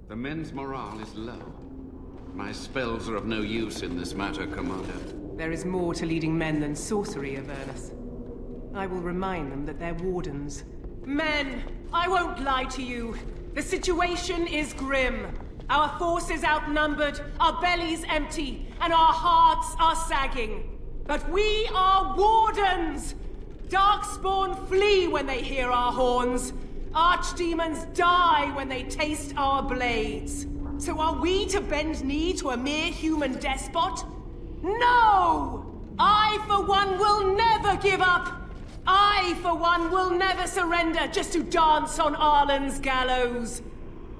The men's morale is low. My spells are of no use in this matter, Commander. There is more to leading men than sorcery, Avernus. I will remind them that they're wardens. Men, I won't lie to you. The situation is grim. Our forces outnumbered, our bellies empty, and our hearts are sagging. But we are wardens! Darkspawn flee when they hear our horns. Archdemons die when they taste our blades. So are we to bend knee to a mere human despot? No! I, for one, will never give up! I, for one, will never surrender just to dance on Arlen's gallows.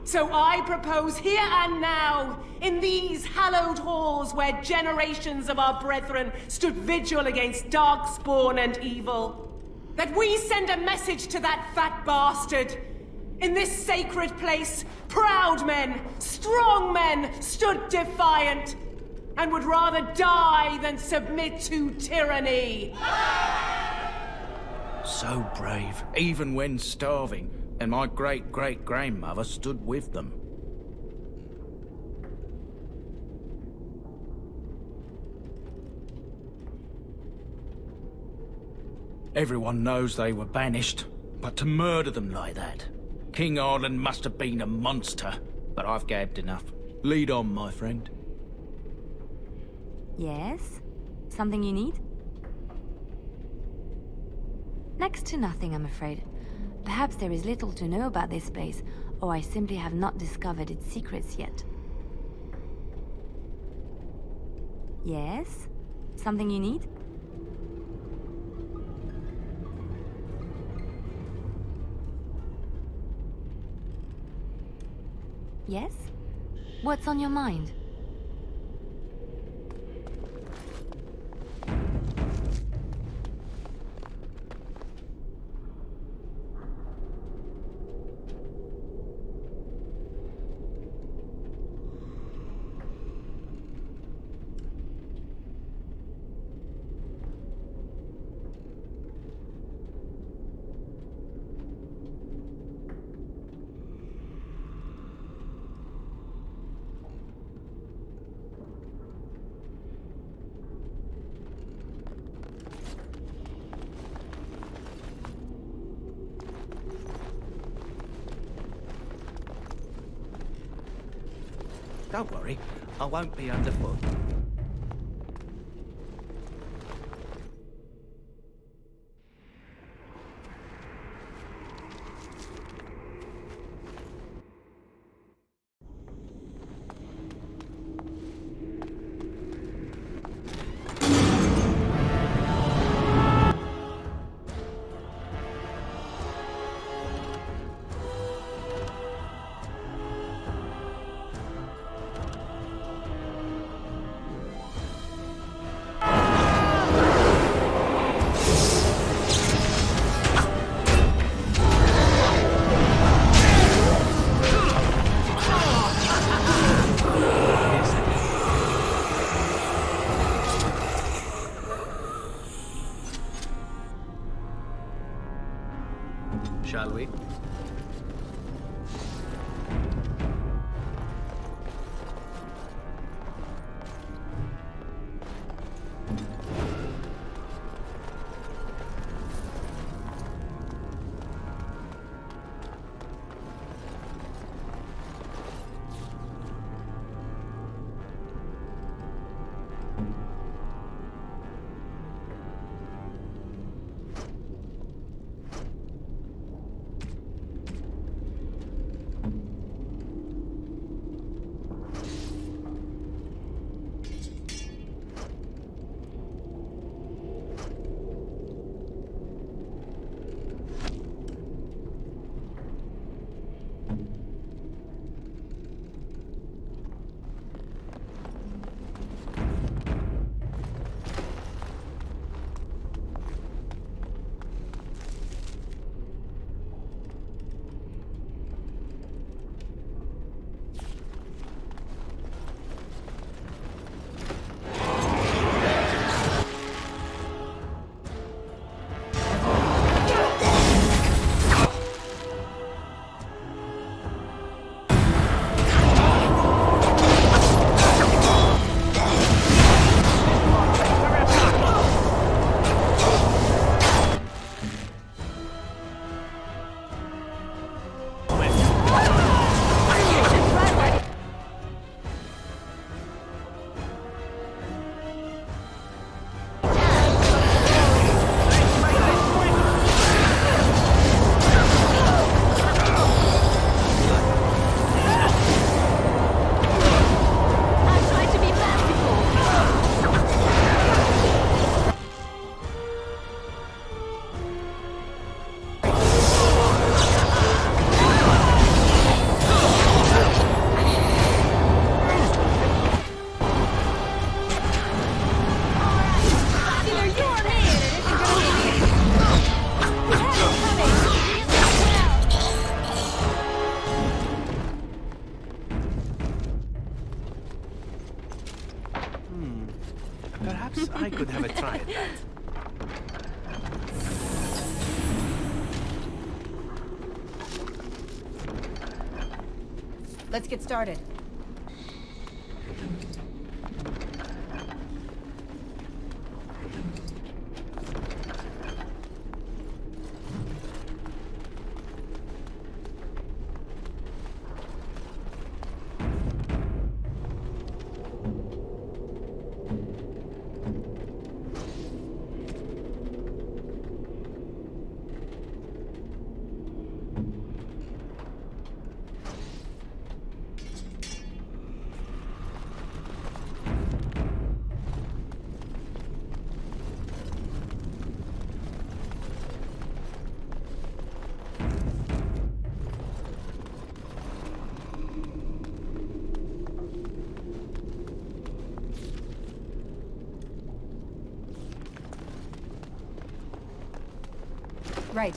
So I propose here and now, in these hallowed halls where generations of our brethren stood vigil against darkspawn and evil, that we send a message to that fat bastard. In this sacred place, proud men, strong men stood defiant, and would rather die than submit to tyranny. So brave, even when starving, and my great-great-grandmother stood with them. Everyone knows they were banished, but to murder them like that... King Arlen must have been a monster, but I've gabbed enough. Lead on, my friend. Yes? Something you need? Next to nothing, I'm afraid. Perhaps there is little to know about this place, or I simply have not discovered its secrets yet. Yes? Something you need? Yes? What's on your mind? Don't worry, I won't be underfoot. Shall we? Let's get started. Right.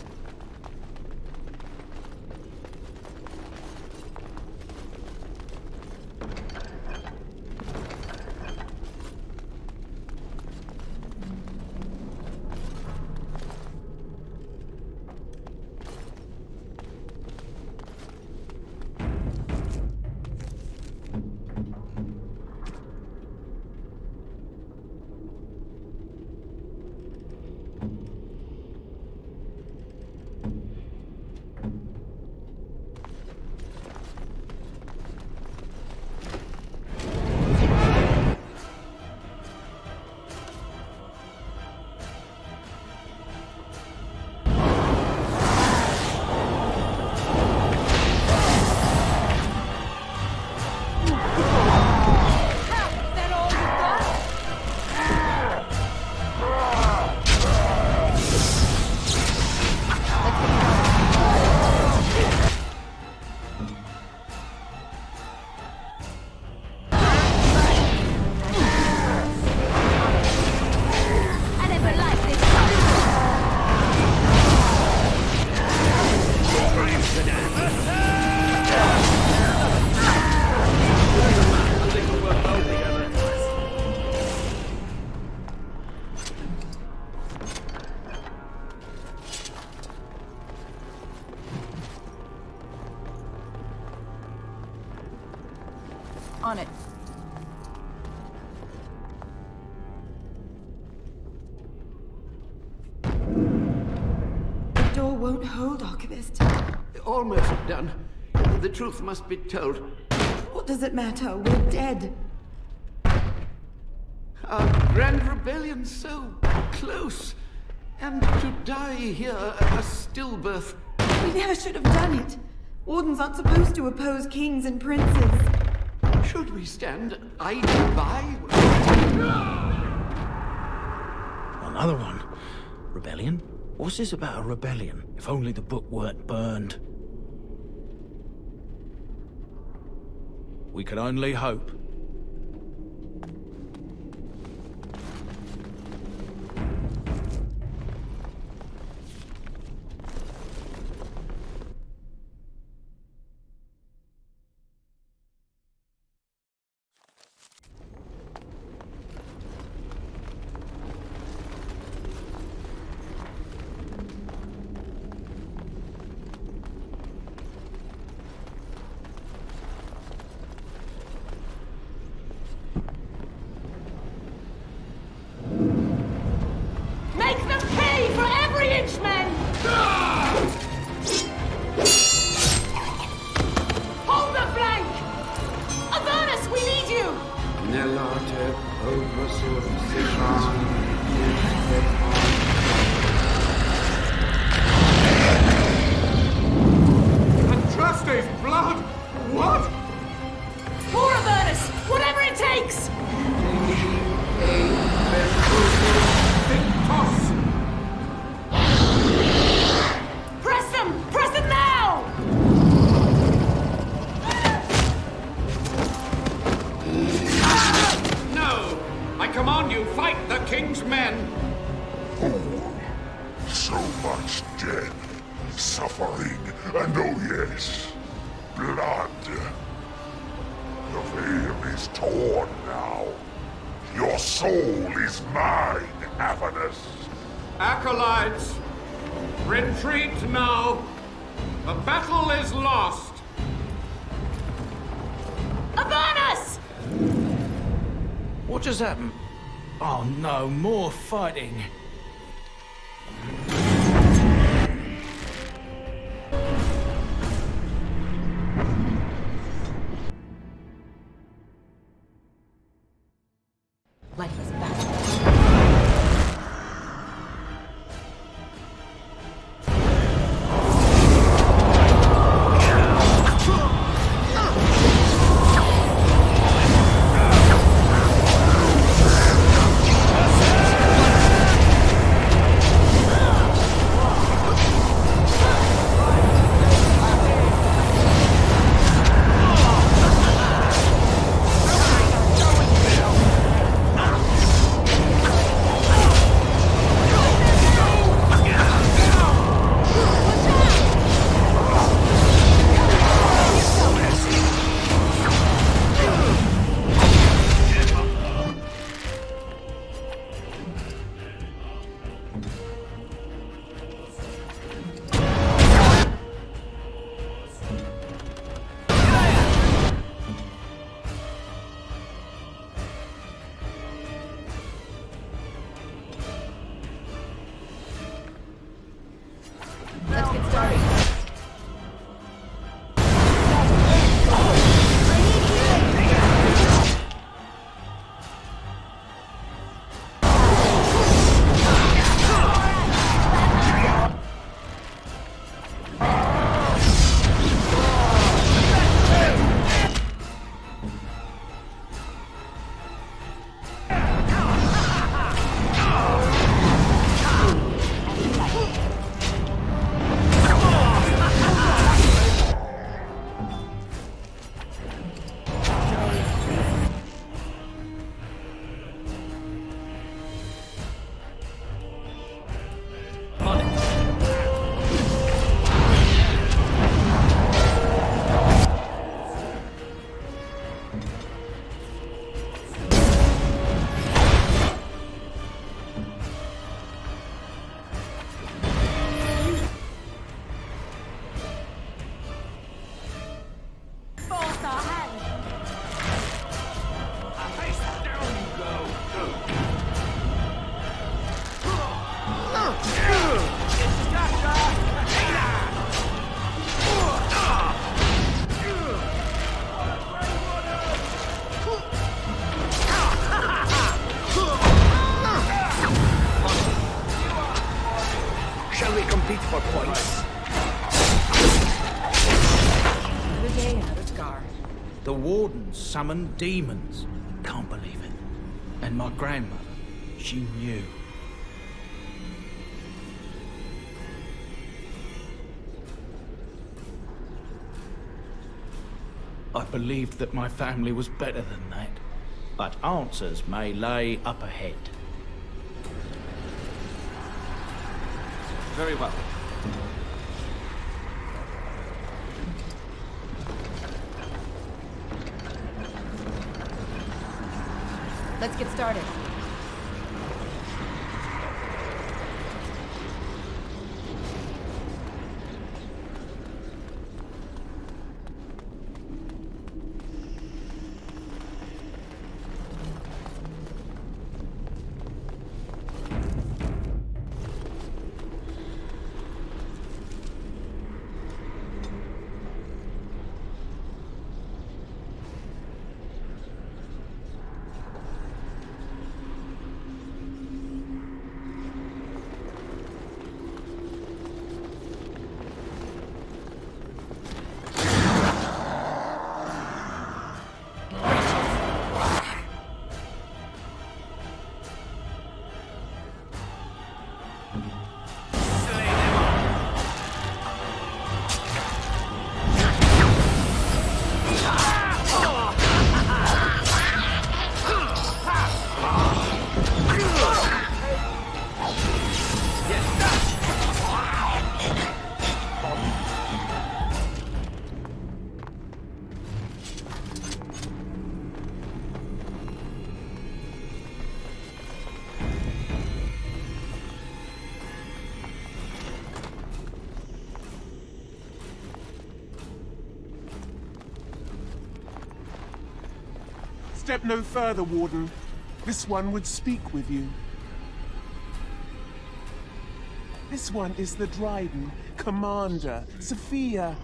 On it. The door won't hold, Archivist. Almost done. The truth must be told. What does it matter? We're dead. Our grand rebellion so close. And to die here, a stillbirth. We never should have done it. Wardens aren't supposed to oppose kings and princes. Should we stand idly by? Another one. Rebellion? What's this about a rebellion? If only the book weren't burned. We can only hope. Acolytes, retreat now. The battle is lost. What just happened? Oh no, more fighting. Like he's back. Let's get started. Shall we compete for points? Another day, another scar. The Warden summoned demons. Can't believe it. And my grandmother, she knew. I believed that my family was better than that. But answers may lay up ahead. Very well. Let's get started. Step no further, Warden. This one would speak with you. This one is the Dryden, Commander, Sophia.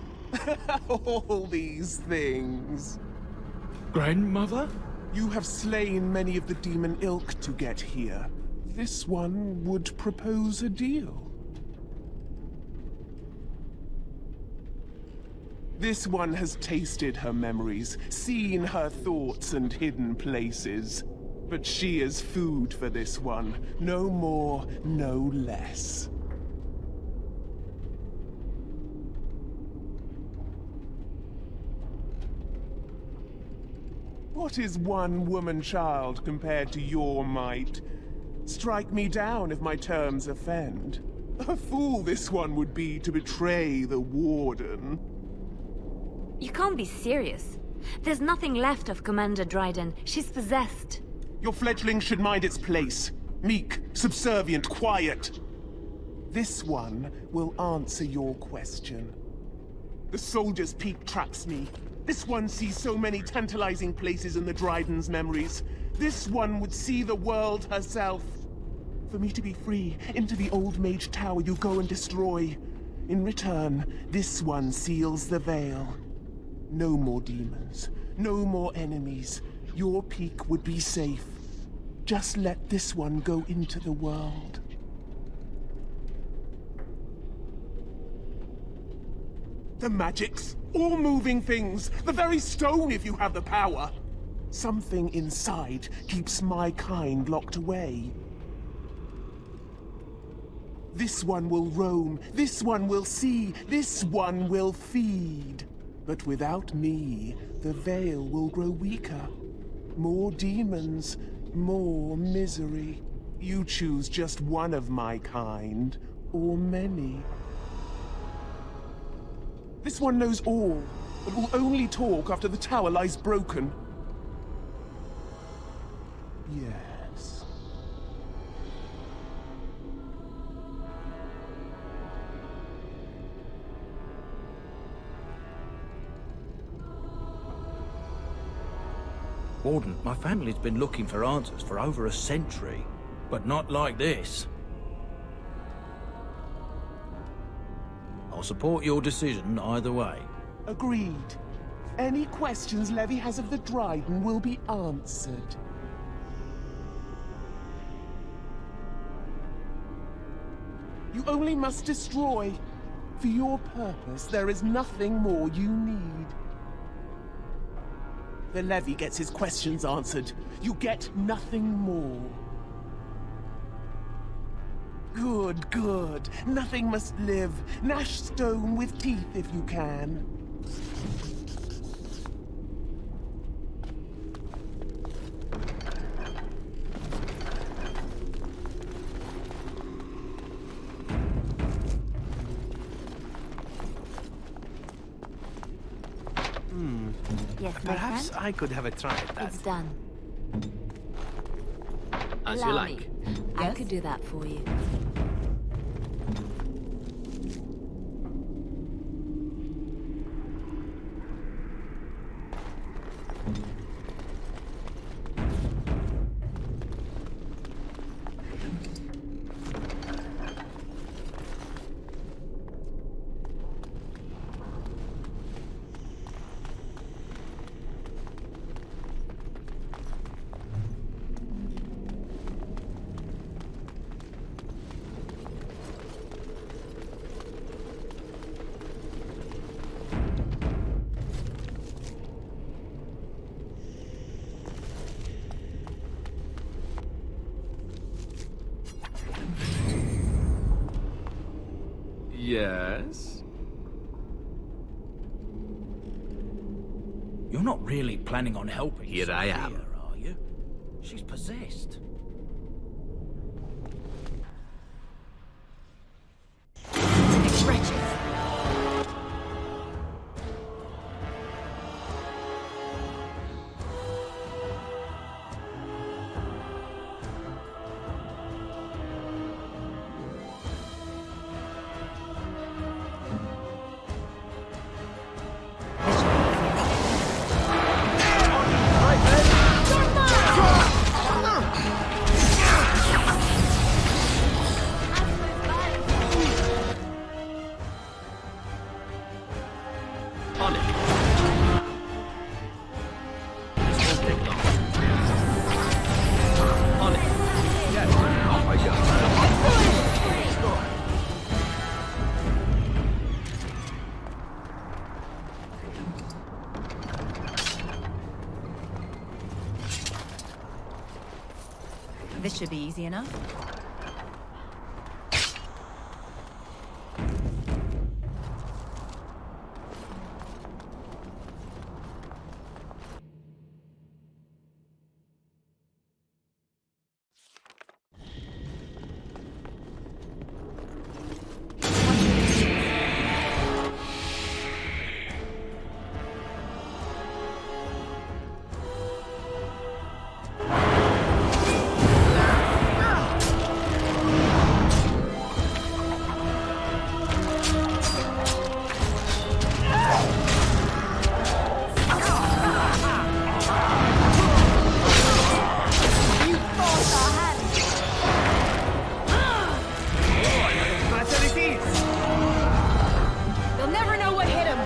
All these things. Grandmother? You have slain many of the demon ilk to get here. This one would propose a deal. This one has tasted her memories, seen her thoughts and hidden places. But she is food for this one. No more, no less. What is one woman child compared to your might? Strike me down if my terms offend. A fool this one would be to betray the Warden. You can't be serious. There's nothing left of Commander Dryden. She's possessed. Your fledgling should mind its place. Meek, subservient, quiet. This one will answer your question. The Soldier's Peak traps me. This one sees so many tantalizing places in the Dryden's memories. This one would see the world herself. For me to be free, into the old Mage Tower you go and destroy. In return, this one seals the veil. No more demons, no more enemies. Your peak would be safe. Just let this one go into the world. The magics, all moving things, the very stone if you have the power. Something inside keeps my kind locked away. This one will roam, this one will see, this one will feed. But without me, the veil will grow weaker. More demons, more misery. You choose just one of my kind, or many. This one knows all, but will only talk after the tower lies broken. Yes. Warden, my family's been looking for answers for over a century, but not like this. I'll support your decision either way. Agreed. Any questions Levy has of the Dryden will be answered. You only must destroy. For your purpose, there is nothing more you need. The Levy gets his questions answered. You get nothing more. Good, good. Nothing must live. Gnash stone with teeth if you can. Yes, my Perhaps friend? I could have a try at that. It's done. As Allow you like. me. I could do that for you. Yes? You're not really planning on helping Here I am. Sophia, are you? She's possessed. Wretches! This should be easy enough. They'll never know what hit him.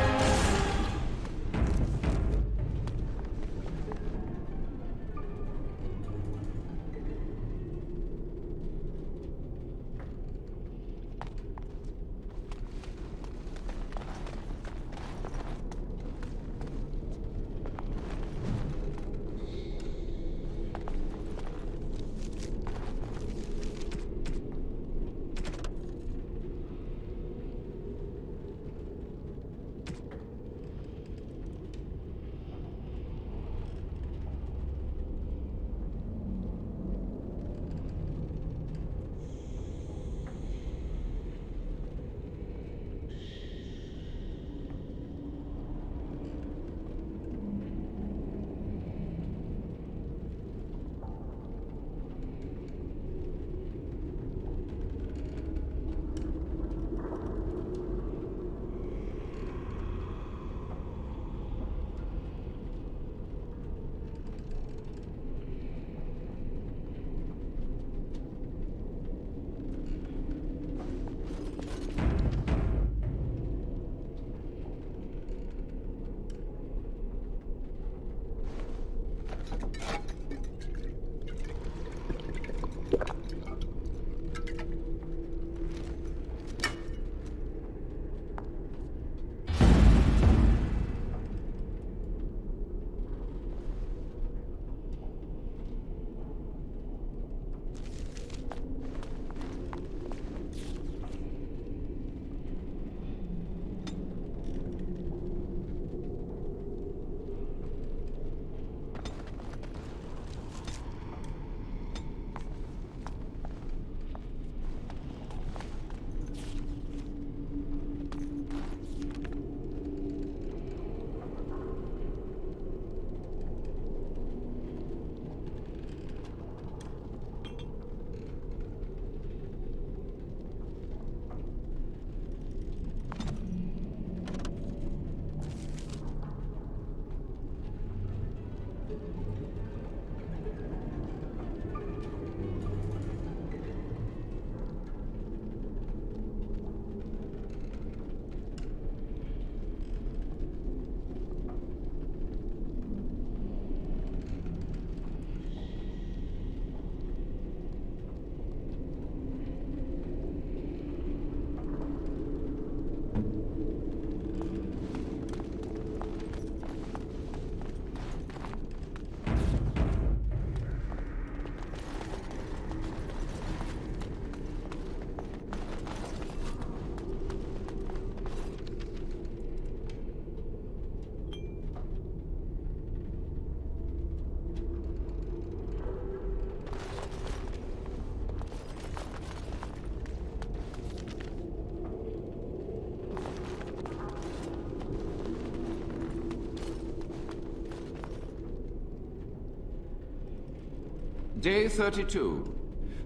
Day 32.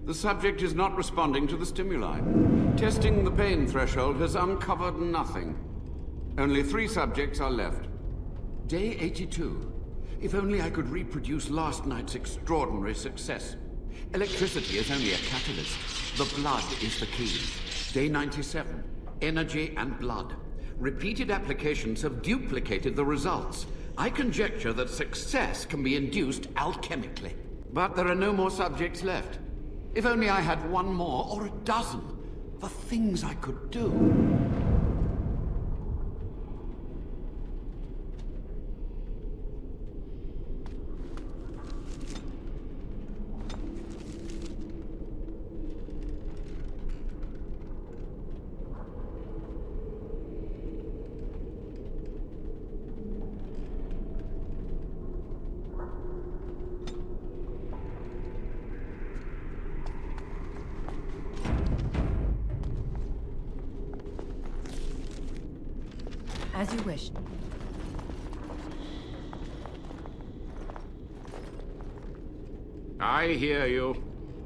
The subject is not responding to the stimuli. Testing the pain threshold has uncovered nothing. Only 3 subjects are left. Day 82. If only I could reproduce last night's extraordinary success. Electricity is only a catalyst. The blood is the key. Day 97. Energy and blood. Repeated applications have duplicated the results. I conjecture that success can be induced alchemically. But there are no more subjects left. If only I had 1 more, or a dozen. The things I could do. As you wish. I hear you.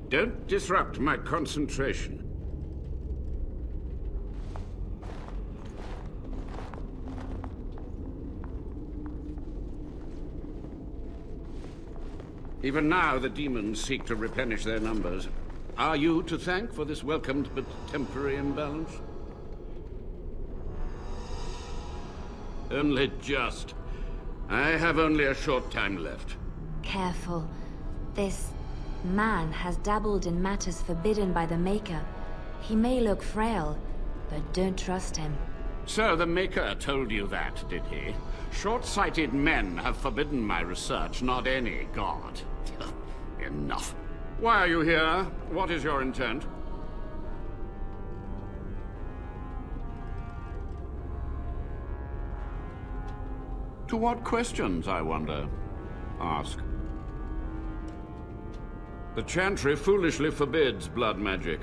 Don't disrupt my concentration. Even now, the demons seek to replenish their numbers. Are you to thank for this welcomed but temporary imbalance? Only just. I have only a short time left. Careful. This man has dabbled in matters forbidden by the Maker. He may look frail, but don't trust him. So the Maker told you that, did he? Short-sighted men have forbidden my research, not any god. Enough. Why are you here? What is your intent? To what questions, I wonder? Ask. The Chantry foolishly forbids blood magic,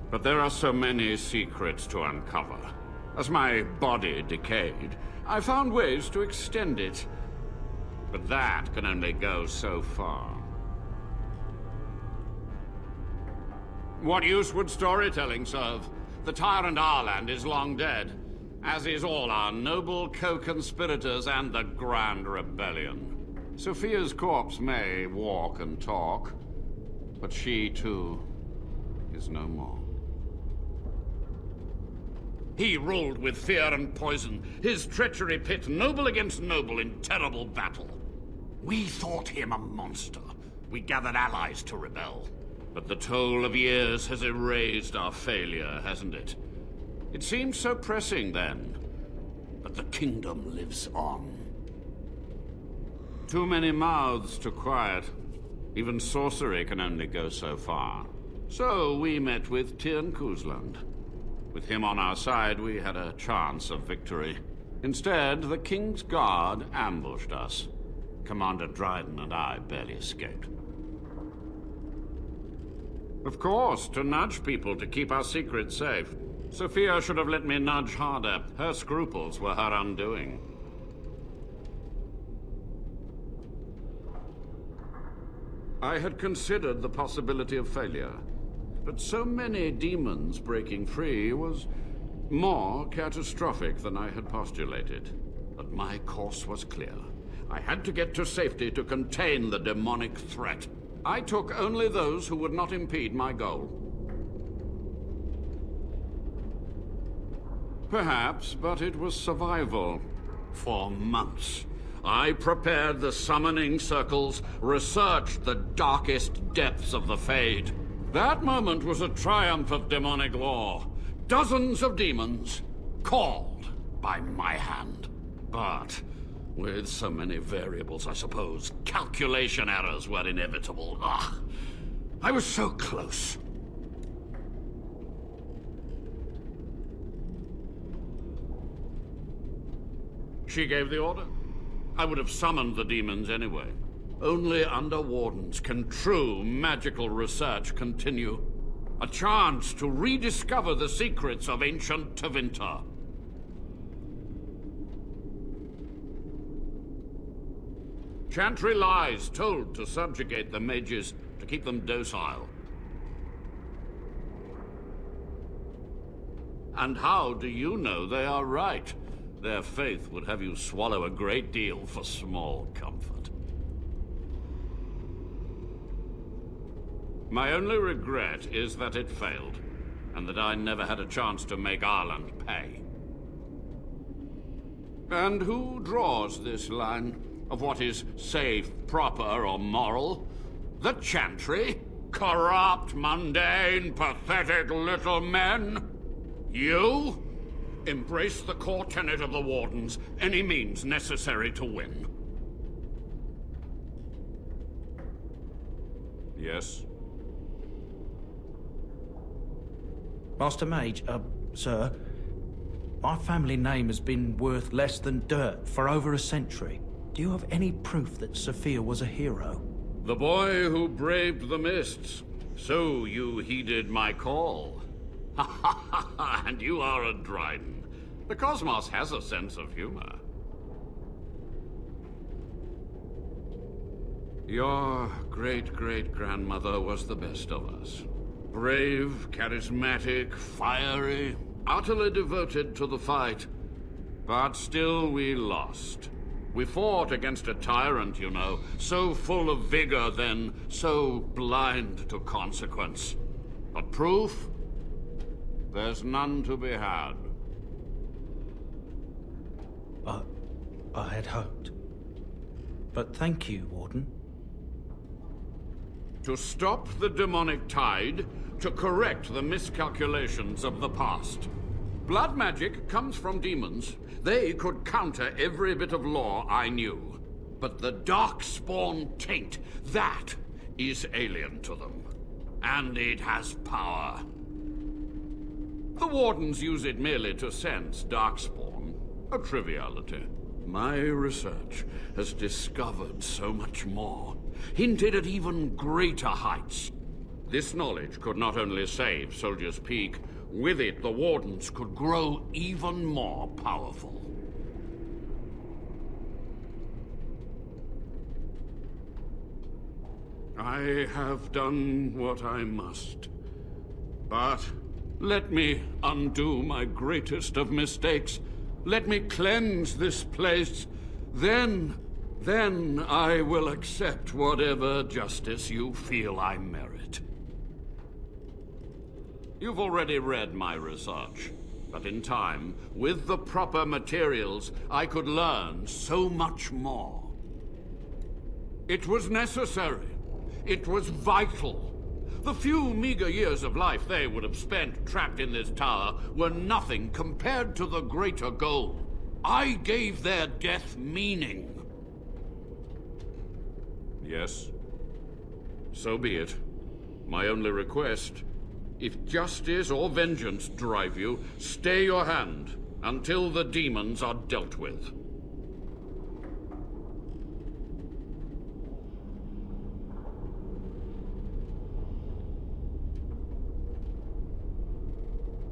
but there are so many secrets to uncover. As my body decayed, I found ways to extend it. But that can only go so far. What use would storytelling serve? The tyrant Arland is long dead, as is all our noble co-conspirators and the Grand Rebellion. Sophia's corpse may walk and talk, but she, too, is no more. He ruled with fear and poison, his treachery pit noble against noble in terrible battle. We thought him a monster. We gathered allies to rebel. But the toll of years has erased our failure, hasn't it? It seemed so pressing then, but the kingdom lives on. Too many mouths to quiet. Even sorcery can only go so far. So we met with Tirn Kuzland. With him on our side, we had a chance of victory. Instead, the King's Guard ambushed us. Commander Dryden and I barely escaped. Of course, to nudge people to keep our secrets safe. Sophia should have let me nudge harder. Her scruples were her undoing. I had considered the possibility of failure, but so many demons breaking free was more catastrophic than I had postulated. But my course was clear. I had to get to safety to contain the demonic threat. I took only those who would not impede my goal. Perhaps, but it was survival. For months, I prepared the summoning circles, researched the darkest depths of the Fade. That moment was a triumph of demonic law. Dozens of demons, called by my hand. But with so many variables, I suppose, calculation errors were inevitable. Ugh. I was so close. She gave the order. I would have summoned the demons anyway. Only under Wardens can true magical research continue. A chance to rediscover the secrets of ancient Tevinter. Chantry lies told to subjugate the mages, to keep them docile. And how do you know they are right? Their faith would have you swallow a great deal for small comfort. My only regret is that it failed, and that I never had a chance to make Arland pay. And who draws this line of what is safe, proper, or moral? The Chantry? Corrupt, mundane, pathetic little men? You? Embrace the core tenet of the Wardens, any means necessary to win. Yes? Master Mage, sir, my family name has been worth less than dirt for over a century. Do you have any proof that Sophia was a hero? The boy who braved the mists. So you heeded my call. Ha ha ha ha, and you are a Dryden. The cosmos has a sense of humor. Your great-great-grandmother was the best of us. Brave, charismatic, fiery, utterly devoted to the fight. But still we lost. We fought against a tyrant, you know, so full of vigor then, so blind to consequence. But proof? There's none to be had. I had hoped. But thank you, Warden. To stop the demonic tide, to correct the miscalculations of the past. Blood magic comes from demons. They could counter every bit of law I knew. But the Darkspawn taint, that is alien to them. And it has power. The Wardens use it merely to sense Darkspawn. A triviality. My research has discovered so much more, hinted at even greater heights. This knowledge could not only save Soldier's Peak, with it the Wardens could grow even more powerful. I have done what I must. But let me undo my greatest of mistakes. Let me cleanse this place. Then I will accept whatever justice you feel I merit. You've already read my research, but in time, with the proper materials, I could learn so much more. It was necessary. It was vital. The few meager years of life they would have spent trapped in this tower were nothing compared to the greater goal. I gave their death meaning. Yes, so be it. My only request, if justice or vengeance drive you, stay your hand until the demons are dealt with.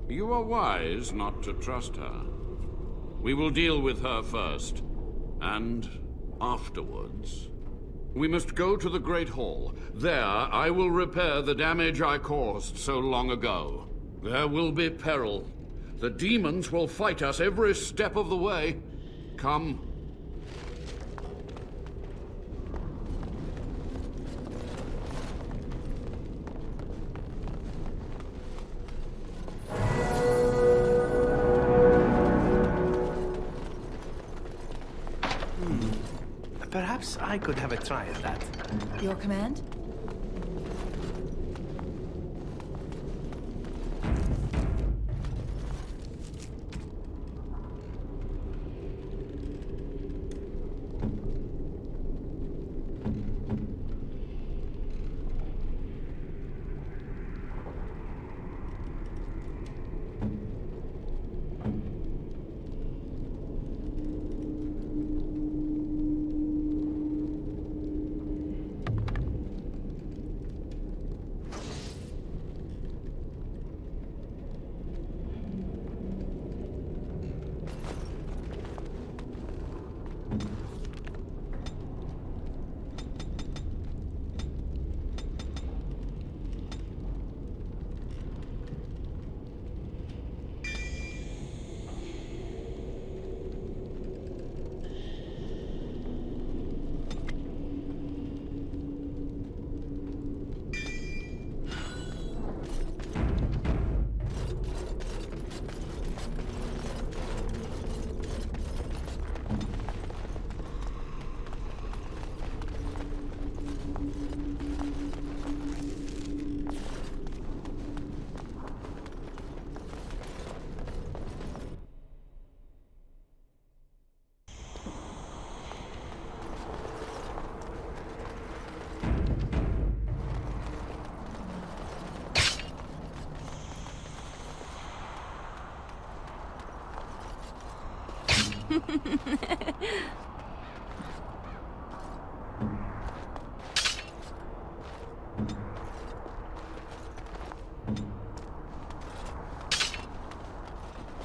You are wise not to trust her. We will deal with her first, and afterwards. We must go to the Great Hall. There, I will repair the damage I caused so long ago. There will be peril. The demons will fight us every step of the way. Come. Perhaps I could have a try at that. Your command?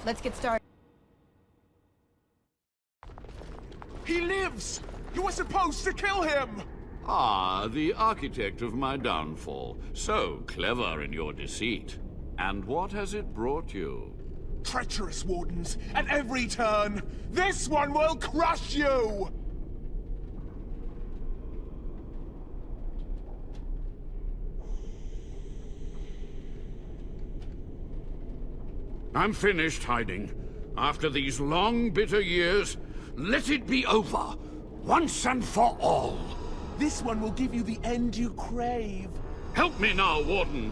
Let's get started. He lives! You were supposed to kill him! Ah, the architect of my downfall. So clever in your deceit. And what has it brought you? Treacherous wardens, at every turn! This one will crush you! I'm finished hiding. After these long, bitter years, let it be over. Once and for all. This one will give you the end you crave. Help me now, Warden.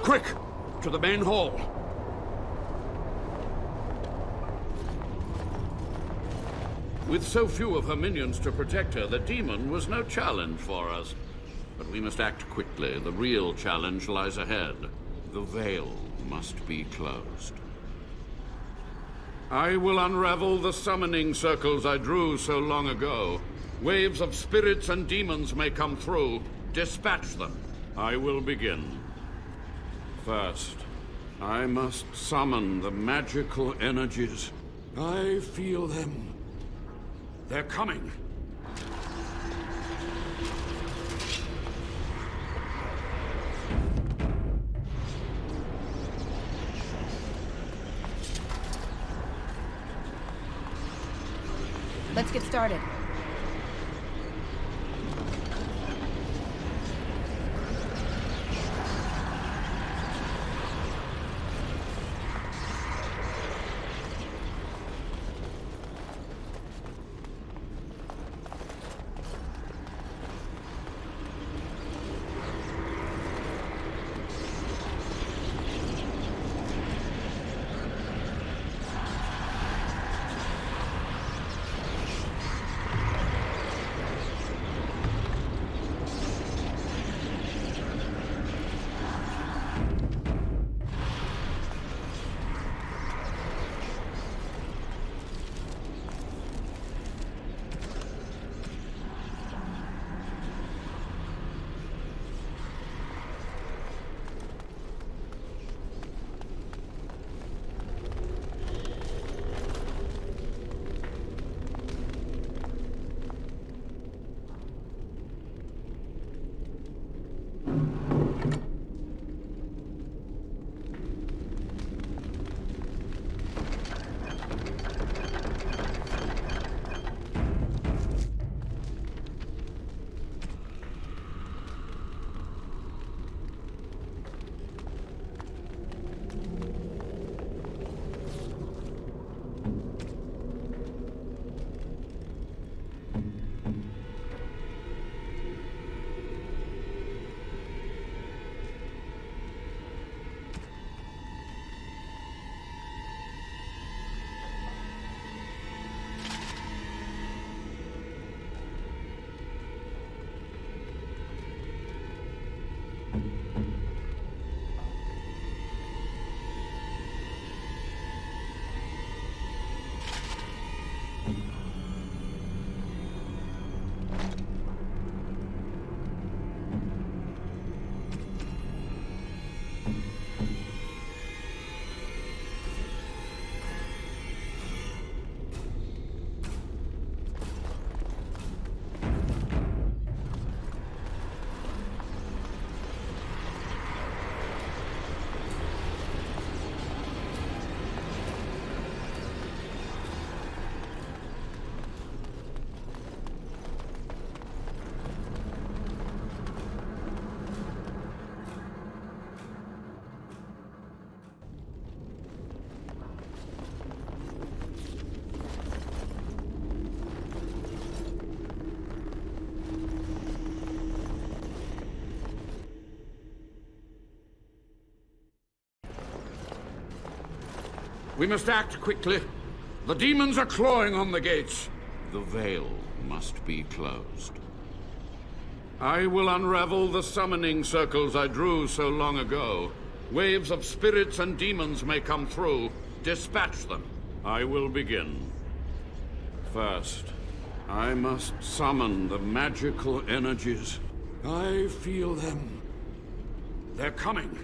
Quick! To the main hall. With so few of her minions to protect her, the demon was no challenge for us. But we must act quickly. The real challenge lies ahead. The veil must be closed. I will unravel the summoning circles I drew so long ago. Waves of spirits and demons may come through. Dispatch them. I will begin. First, I must summon the magical energies. I feel them. They're coming. Let's get started. We must act quickly. The demons are clawing on the gates. The veil must be closed. I will unravel the summoning circles I drew so long ago. Waves of spirits and demons may come through. Dispatch them. I will begin. First, I must summon the magical energies. I feel them. They're coming.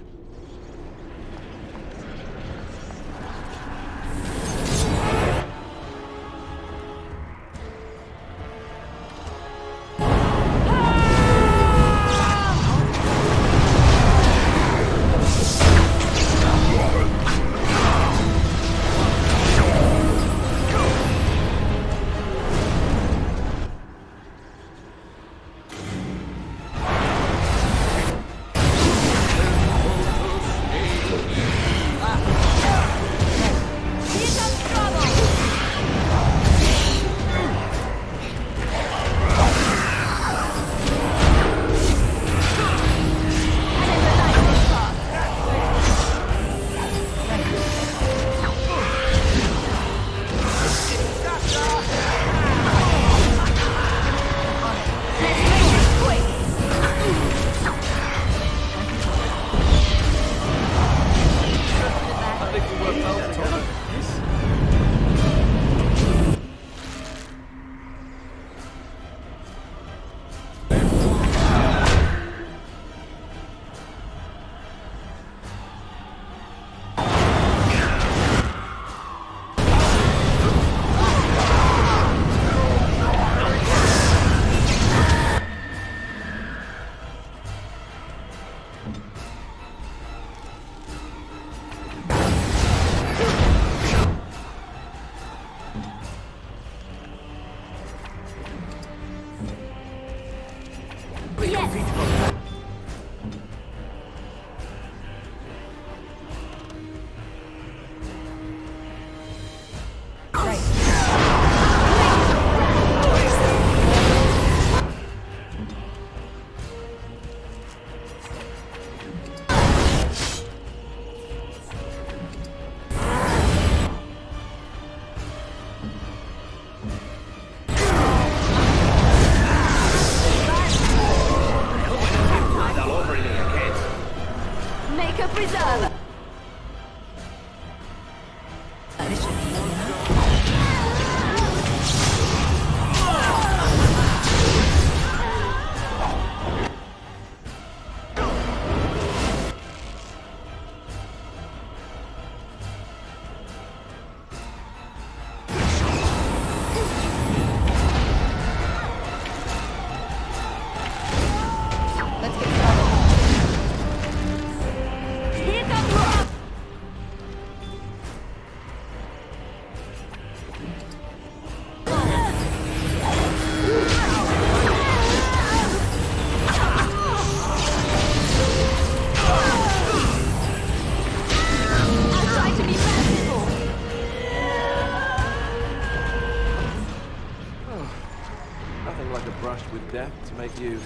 Death to make you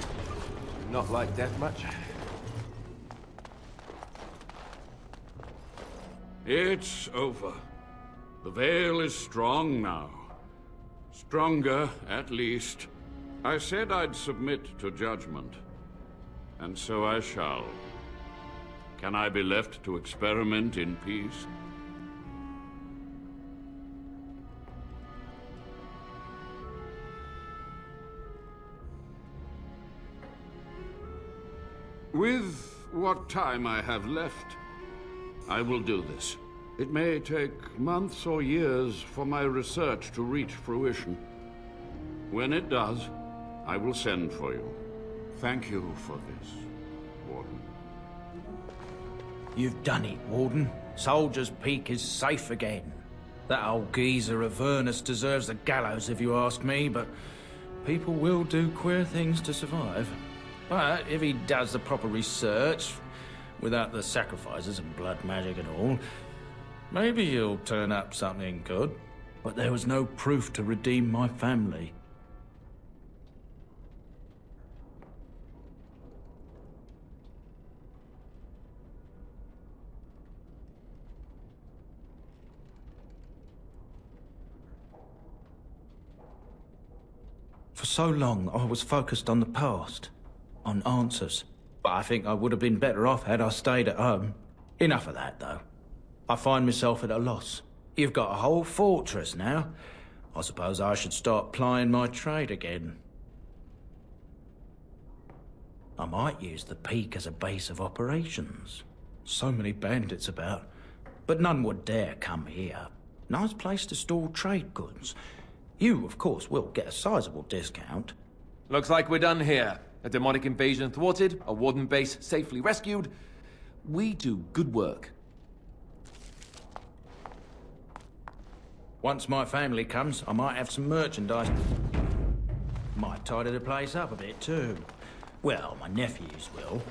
not like death much? It's over. The veil is strong now. Stronger, at least. I said I'd submit to judgment. And so I shall. Can I be left to experiment in peace? With what time I have left, I will do this. It may take months or years for my research to reach fruition. When it does, I will send for you. Thank you for this, Warden. You've done it, Warden. Soldier's Peak is safe again. That old geezer Avernus deserves the gallows if you ask me, but people will do queer things to survive. But if he does the proper research, without the sacrifices and blood magic and all, maybe he'll turn up something good. But there was no proof to redeem my family. so long, I was focused on the past, on answers. But I think I would have been better off had I stayed at home. Enough of that, though. I find myself at a loss. You've got a whole fortress now. I suppose I should start plying my trade again. I might use the peak as a base of operations. So many bandits about, but none would dare come here. Nice place to store trade goods. You, of course, will get a sizable discount. Looks like we're done here. A demonic invasion thwarted, a Warden base safely rescued. We do good work. Once my family comes, I might have some merchandise. Might tidy the place up a bit, too. Well, my nephews will.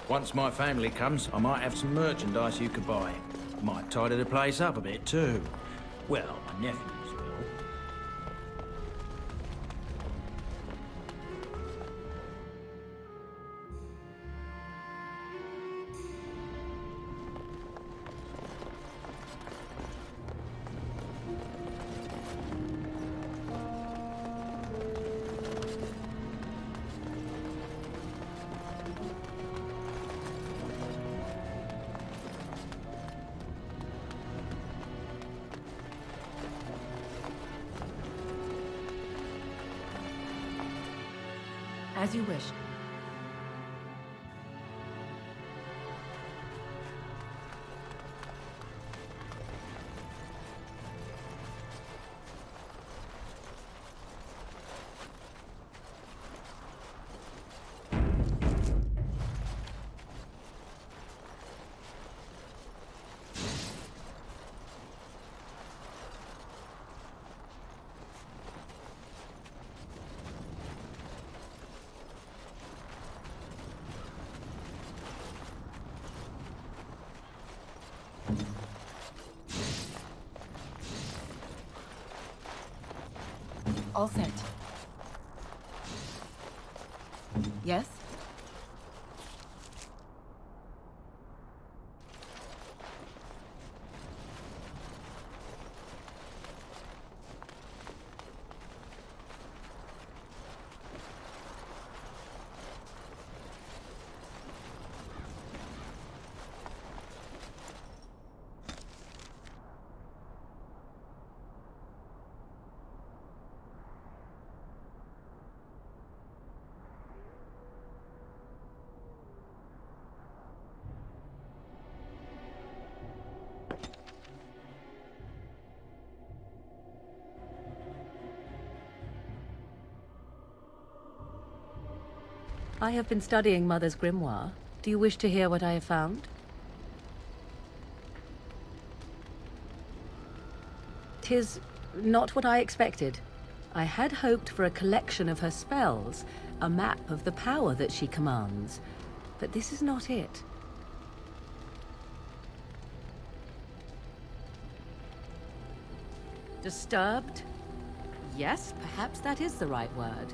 Once my family comes, I might have some merchandise you could buy. Might tidy the place up a bit, too. Well, my nephews will. As you wish. All set. Yes? I have been studying Mother's grimoire. Do you wish to hear what I have found? 'Tis not what I expected. I had hoped for a collection of her spells, a map of the power that she commands. But this is not it. Disturbed? Yes, perhaps that is the right word.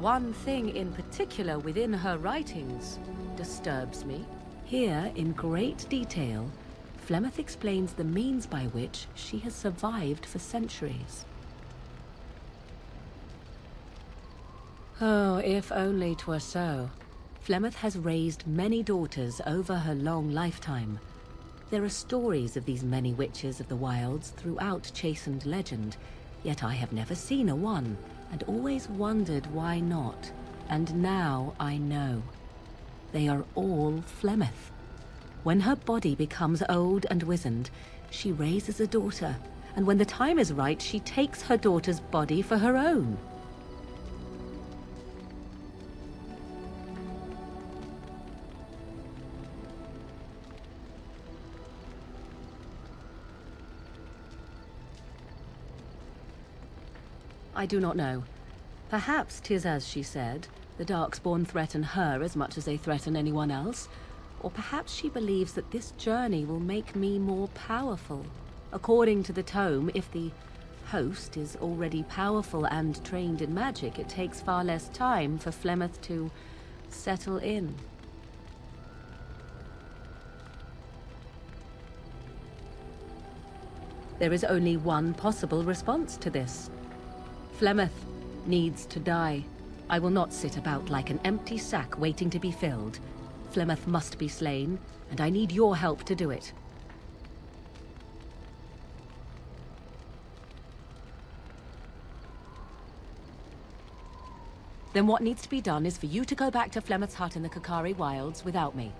One thing in particular within her writings disturbs me. Here, in great detail, Flemeth explains the means by which she has survived for centuries. Oh, if only 'twere so. Flemeth has raised many daughters over her long lifetime. There are stories of these many witches of the wilds throughout chastened legend, yet I have never seen a one, and always wondered why not. And now I know. They are all Flemeth. When her body becomes old and wizened, she raises a daughter, and when the time is right, she takes her daughter's body for her own. I do not know. Perhaps 'tis as she said. The Darkspawn threaten her as much as they threaten anyone else. Or perhaps she believes that this journey will make me more powerful. According to the tome, if the host is already powerful and trained in magic, it takes far less time for Flemeth to settle in. There is only one possible response to this. Flemeth needs to die. I will not sit about like an empty sack waiting to be filled. Flemeth must be slain, and I need your help to do it. Then what needs to be done is for you to go back to Flemeth's hut in the Kakari Wilds without me.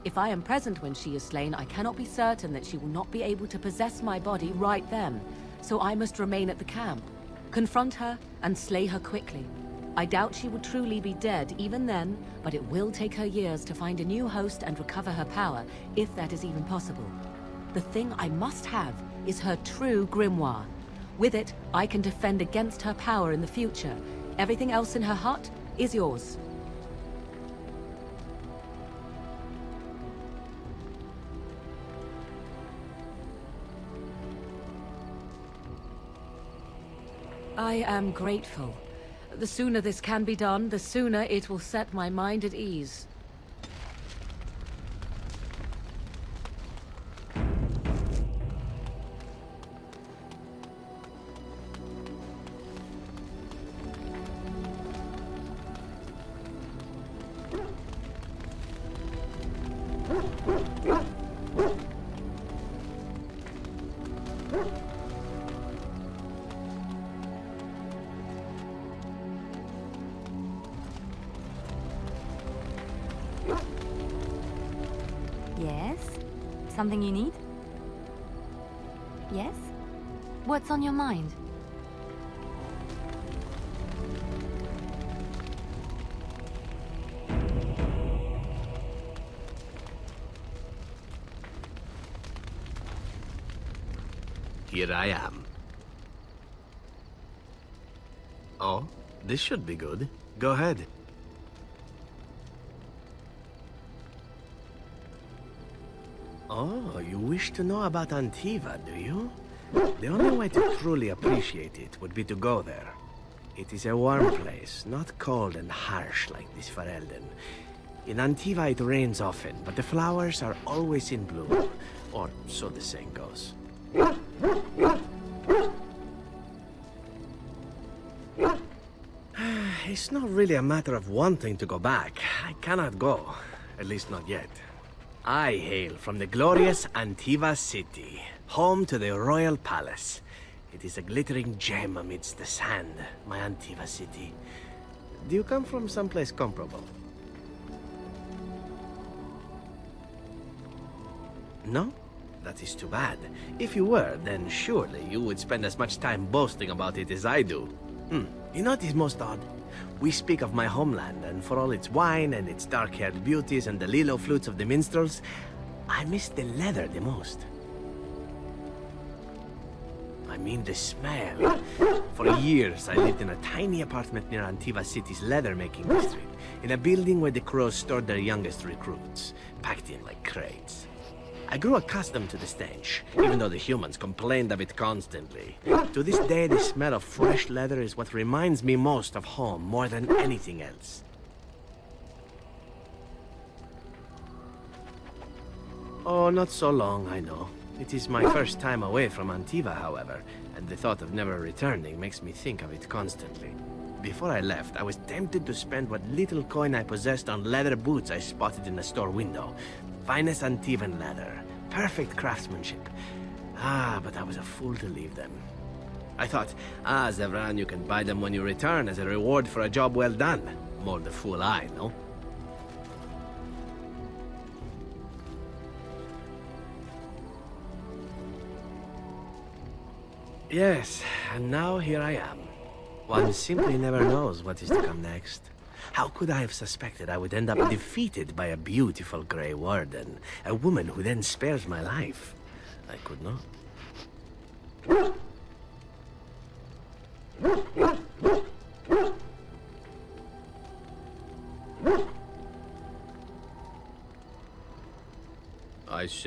If I am present when she is slain, I cannot be certain that she will not be able to possess my body right then, so I must remain at the camp. Confront her and slay her quickly. I doubt she will truly be dead even then, but it will take her years to find a new host and recover her power, if that is even possible. The thing I must have is her true grimoire. With it, I can defend against her power in the future. Everything else in her hut is yours. I am grateful. The sooner this can be done, the sooner it will set my mind at ease. Yes? Something you need? Yes? What's on your mind? Here I am. Oh, this should be good. Go ahead. Oh, you wish to know about Antiva, do you? The only way to truly appreciate it would be to go there. It is a warm place, not cold and harsh like this Ferelden. In Antiva it rains often, but the flowers are always in bloom. Or so the saying goes. It's not really a matter of wanting to go back. I cannot go. At least not yet. I hail from the glorious Antiva city, home to the royal palace. It is a glittering gem amidst the sand, my Antiva city. Do you come from someplace comparable? No? That is too bad. If you were, then surely you would spend as much time boasting about it as I do. You know what is most odd? We speak of my homeland, and for all its wine and its dark-haired beauties and the lilo flutes of the minstrels, I miss the leather the most. I mean the smell. For years, I lived in a tiny apartment near Antiva City's leather-making district, in a building where the crows stored their youngest recruits, packed in like crates. I grew accustomed to the stench, even though the humans complained of it constantly. To this day, the smell of fresh leather is what reminds me most of home, more than anything else. Oh, not so long, I know. It is my first time away from Antiva, however, and the thought of never returning makes me think of it constantly. Before I left, I was tempted to spend what little coin I possessed on leather boots I spotted in the store window. Finest Antivan leather. Perfect craftsmanship. But I was a fool to leave them. I thought, Zevran, you can buy them when you return as a reward for a job well done. More the fool I, no? Yes, and now here I am. One simply never knows what is to come next. How could I have suspected I would end up defeated by a beautiful Grey Warden, a woman who then spares my life? I could not.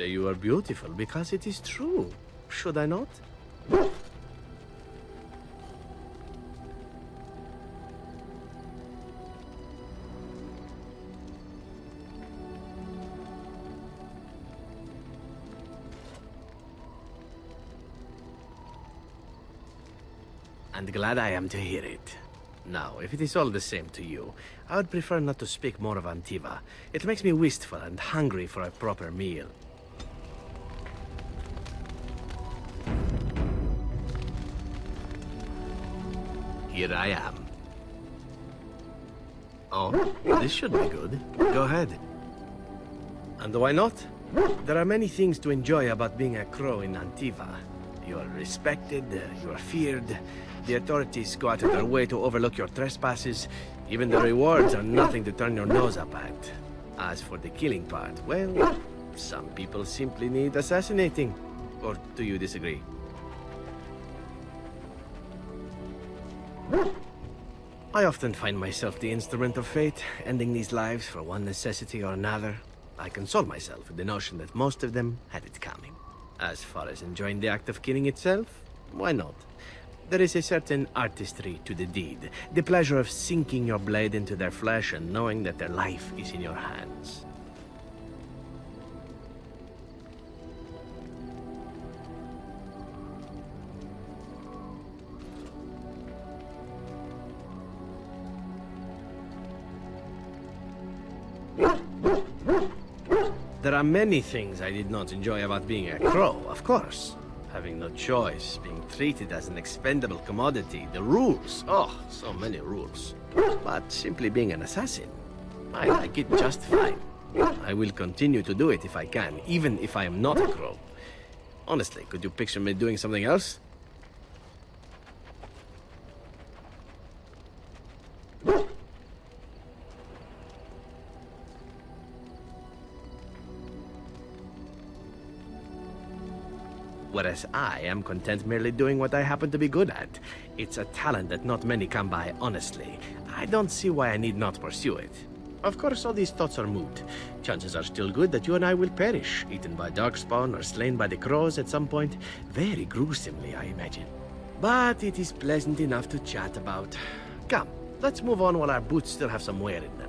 say you are beautiful because it is true. Should I not? And glad I am to hear it. Now, if it is all the same to you, I would prefer not to speak more of Antiva. It makes me wistful and hungry for a proper meal. Here I am. Oh, this should be good. Go ahead. And why not? There are many things to enjoy about being a crow in Antiva. You are respected, you are feared. The authorities go out of their way to overlook your trespasses. Even the rewards are nothing to turn your nose up at. As for the killing part, well, some people simply need assassinating. Or do you disagree? I often find myself the instrument of fate, ending these lives for one necessity or another. I console myself with the notion that most of them had it coming. As far as enjoying the act of killing itself, why not? There is a certain artistry to the deed, the pleasure of sinking your blade into their flesh and knowing that their life is in your hands. There are many things I did not enjoy about being a crow, of course. Having no choice, being treated as an expendable commodity, the rules. Oh, so many rules. But simply being an assassin, I like it just fine. I will continue to do it if I can, even if I am not a crow. Honestly, could you picture me doing something else? Whereas I am content merely doing what I happen to be good at. It's a talent that not many come by, honestly. I don't see why I need not pursue it. Of course, all these thoughts are moot. Chances are still good that you and I will perish, eaten by darkspawn or slain by the crows at some point. Very gruesomely, I imagine. But it is pleasant enough to chat about. Come, let's move on while our boots still have some wear in them.